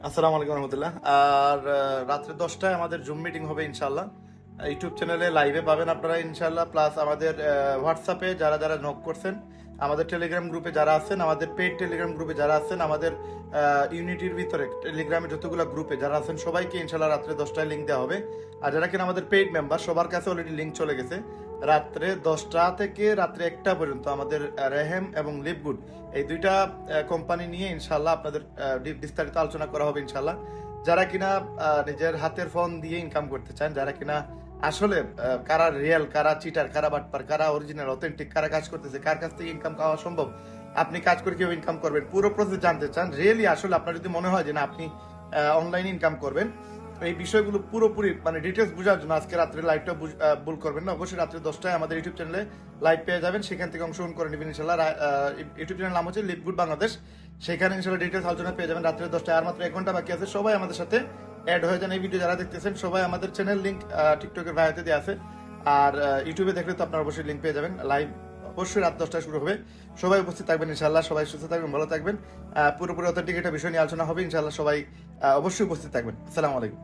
আসসালামু আলাইকুম রহমতুল্লাহ। আর রাত্রে 10টায় আমাদের জুম মিটিং হবে ইনশাল্লাহ। ইউটিউব চ্যানেলে লাইভে পাবেন আপনারা ইনশাল্লাহ। প্লাস আমাদের হোয়াটসঅ্যাপে যারা যারা নক করছেন, আমাদের টেলিগ্রাম গ্রুপে যারা আছেন, আমাদের পেইড টেলিগ্রাম গ্রুপে যারা আছেন, আমাদের ইউনিটির ভিতরে টেলিগ্রামে যতগুলো গ্রুপে যারা আছেন সবাইকে ইনশাল্লাহ রাত্রে 10টায় লিঙ্ক দেওয়া হবে। আর যারা কিনা আমাদের পেইড মেম্বার সবার কাছে অলরেডি লিঙ্ক চলে গেছে। রাত্রে 10টা থেকে রাত্রে 1টা পর্যন্ত আমাদের রেহেম এবং লিভগুড এই দুইটা কোম্পানি নিয়ে ইনশাল্লাহ আপনাদের বিস্তারিত আলোচনা করা হবে ইনশাল্লাহ। যারা কিনা নিজের হাতের ফোন দিয়ে ইনকাম করতে চান, যারা কিনা আসলে কারা রিয়েল, কারা চিটার, কারা বাটপার, কারা অরিজিনাল অথেন্টিক, কারা কাজ করতেছে, কার কাছ থেকে ইনকাম পাওয়া সম্ভব, আপনি কাজ করে কিভাবে ইনকাম করবেন, পুরো প্রসেস জানতে চান রিয়েলি, আসলে আপনার যদি মনে হয় যে না আপনি অনলাইন ইনকাম করবেন, এই বিষয়গুলো পুরোপুরি মানে ডিটেলস বোঝার জন্য আজকে রাত্রে লাইভটা ভুল করবেন না। অবশ্যই রাত্রে 10টায় আমাদের ইউটিউব চ্যানেলে লাইভ পেয়ে যাবেন, সেখান থেকে অংশগ্রহণ করে নেবেন ইনশাল্লাহ। ইউটিউব চ্যানেল নাম হচ্ছে লিভগুড বাংলাদেশ, সেখানে ইনশাল্লাহ ডিটেলস আলোচনা পেয়ে যাবেন রাত্রে 10টায়। আর মাত্র 1 ঘন্টা বাকি আছে, সবাই আমাদের সাথে অ্যাড হয়ে যান। এই ভিডিও যারা দেখতেছেন সবাই আমাদের চ্যানেল লিঙ্ক টিকটকের ভাইতে দেওয়া আছে, আর ইউটিউবে দেখলে তো আপনারা অবশ্যই লিঙ্ক পেয়ে যাবেন। লাইভ অবশ্যই রাত 10টায় শুরু হবে, সবাই উপস্থিত থাকবেন ইনশাল্লাহ। সবাই সুস্থ থাকবেন, ভালো থাকবেন। পুরোপুরি অথেন্টিক একটা বিষয় নিয়ে আলোচনা হবে ইনশাল্লাহ। সবাই অবশ্যই উপস্থিত থাকবেন। আসসালামু আলাইকুম।